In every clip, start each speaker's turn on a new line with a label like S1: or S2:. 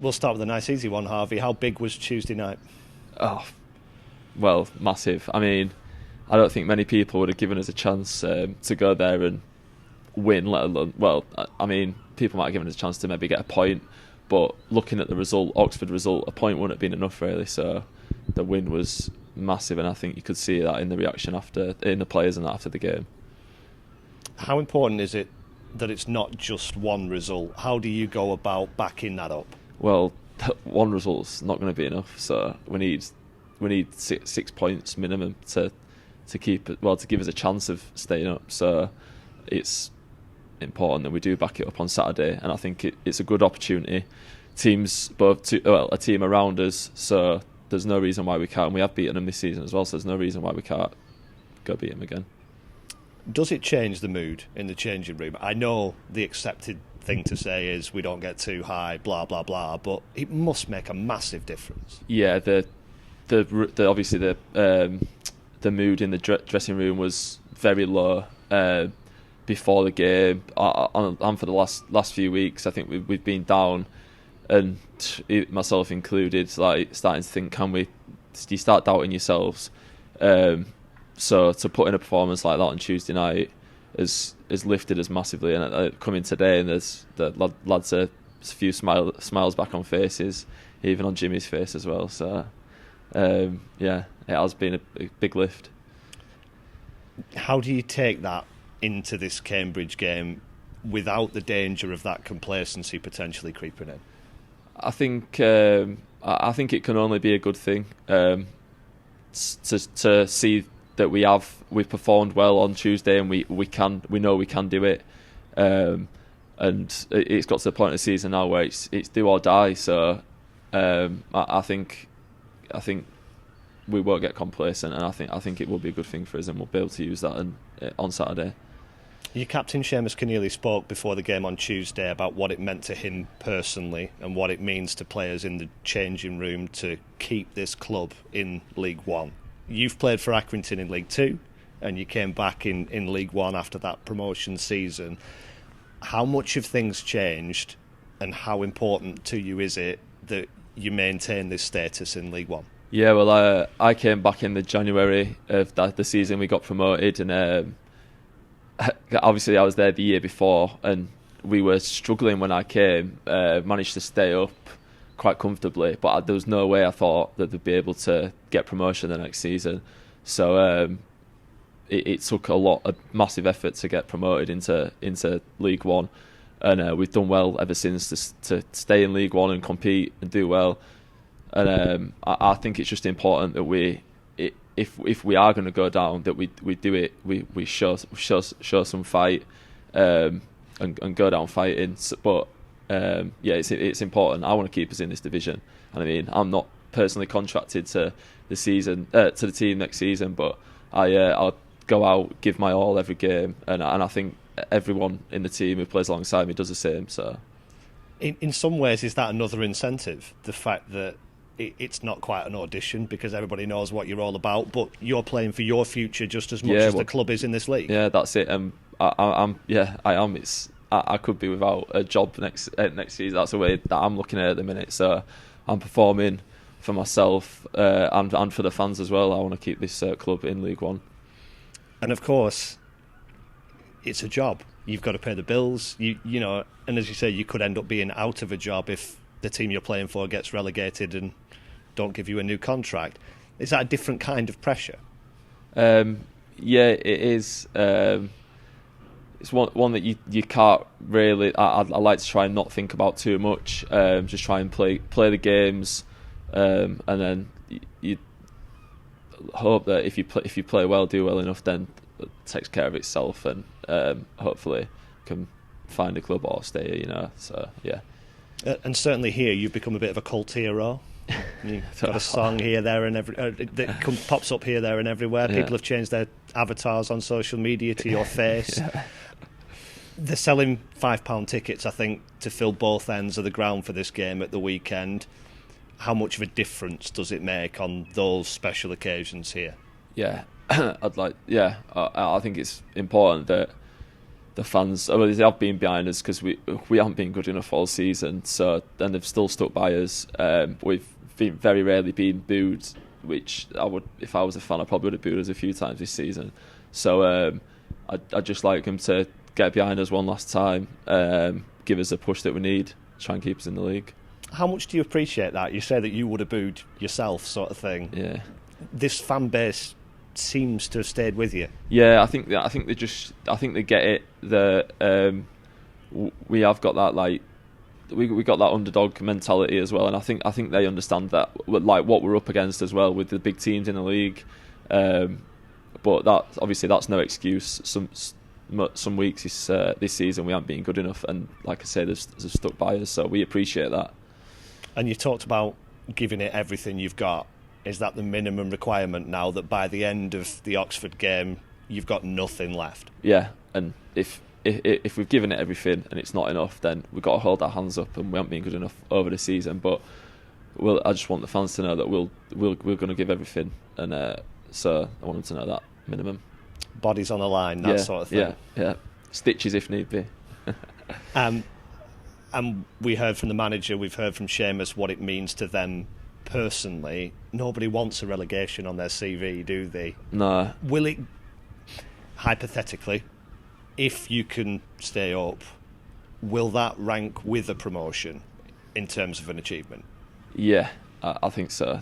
S1: We'll start with a nice easy one, Harvey. How big was Tuesday night?
S2: Oh, well, massive. I mean, I don't think many people would have given us a chance to go there and win, let alone... Well, I mean, people might have given us a chance to maybe get a point, but looking at the result, Oxford result, a point wouldn't have been enough, really. So the win was massive, and I think you could see that in the reaction in the players and that after the game.
S1: How important is it that it's not just one result? How do you go about backing that up?
S2: Well, one result's not going to be enough, so we need 6 points minimum to keep it, well, to give us a chance of staying up. So it's important that we do back it up on Saturday, and I think it's a good opportunity. A team around us, so there's no reason why we can't. We have beaten them this season as well, so there's no reason why we can't go beat them again.
S1: Does it change the mood in the changing room? I know the accepted thing to say is we don't get too high, blah blah blah, but it must make a massive difference.
S2: Yeah, the obviously the mood in the dressing room was very low before the game, and for the last few weeks. I think we've been down, and myself included, like starting to think, you start doubting yourselves. So to put in a performance like that on Tuesday night has lifted us massively, and coming today, and there's the lads a few smiles back on faces, even on Jimmy's face as well. So yeah, it has been a big lift.
S1: How do you take that into this Cambridge game without the danger of that complacency potentially creeping in?
S2: I think it can only be a good thing to see that we've performed well on Tuesday, and we know we can do it, and it's got to the point of the season now where it's do or die. So I think we won't get complacent, and I think it will be a good thing for us, and we'll be able to use that on Saturday.
S1: Your captain Seamus Keneally spoke before the game on Tuesday about what it meant to him personally and what it means to players in the changing room to keep this club in League One. You've played for Accrington in League Two, and you came back in League One after that promotion season. How much have things changed, and how important to you is it that you maintain this status in League One?
S2: Yeah, well, I came back in the January of the season we got promoted, and obviously I was there the year before, and we were struggling when I came. Managed to stay up quite comfortably, but there was no way I thought that they'd be able to get promotion the next season. So it took a massive effort to get promoted into League One, and we've done well ever since to stay in League One and compete and do well. And I think it's just important that if we are going to go down, that we do it. We show some fight and go down fighting. But yeah, it's important. I want to keep us in this division, and I mean, I'm not personally contracted to the team next season, but I'll go out, give my all every game, and I think everyone in the team who plays alongside me does the same. So,
S1: in some ways, is that another incentive? The fact that it's not quite an audition because everybody knows what you're all about, but you're playing for your future just as much as the club is in this league.
S2: Yeah, that's it. I am. I could be without a job next season. That's the way that I'm looking at it the minute. So I'm performing for myself and for the fans as well. I want to keep this club in League One.
S1: And of course, it's a job. You've got to pay the bills. You know, and as you say, you could end up being out of a job if the team you're playing for gets relegated and don't give you a new contract. Is that a different kind of pressure?
S2: Yeah, it is. It's one that you can't really. I like to try and not think about too much. Just try and play the games, and then you hope that if you play well, do well enough, then it takes care of itself, and hopefully can find a club or stay. You know, so yeah.
S1: And certainly here, you've become a bit of a cult hero. You've got a song here, there, and that pops up here, there, and everywhere.
S2: Yeah.
S1: People have changed their avatars on social media to your face.
S2: Yeah.
S1: They're selling £5 tickets, I think, to fill both ends of the ground for this game at the weekend. How much of a difference does it make on those special occasions here?
S2: Yeah, I think it's important that the fans, well, they have been behind us because we haven't been good enough all season. So then they've still stuck by us. We've very rarely been booed, which I would, if I was a fan, I probably would have booed us a few times this season. So I'd just like them to get behind us one last time, give us a push that we need, try and keep us in the league.
S1: How much do you appreciate that? You say that you would have booed yourself, sort of thing.
S2: Yeah.
S1: This fan base seems to have stayed with you.
S2: Yeah, I think they get it. We have got that, like, we got that underdog mentality as well, and I think they understand that, like, what we're up against as well with the big teams in the league. But that's no excuse. Some weeks this season we haven't been good enough, and like I say, they've stuck by us, so we appreciate that.
S1: And you talked about giving it everything you've got. Is that the minimum requirement now, that by the end of the Oxford game you've got nothing left?
S2: Yeah, and if we've given it everything and it's not enough, then we've got to hold our hands up, and we haven't been good enough over the season. But I just want the fans to know that we're going to give everything, and so I want them to know that minimum.
S1: Bodies on the line, that sort of thing.
S2: Yeah. Stitches if need be.
S1: And we heard from the manager, we've heard from Seamus what it means to them personally. Nobody wants a relegation on their CV, do they?
S2: No.
S1: Will it, hypothetically, if you can stay up, will that rank with a promotion in terms of an achievement?
S2: Yeah, I think so.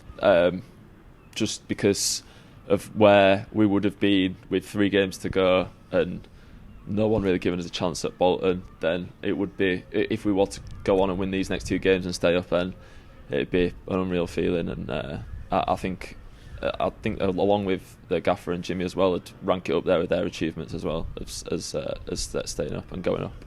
S2: Just because of where we would have been with 3 games to go and no one really giving us a chance at Bolton, then it would be, if we want to go on and win these next 2 games and stay up, then it'd be an unreal feeling. And I think along with the gaffer and Jimmy as well, would rank it up there with their achievements as well as staying up and going up.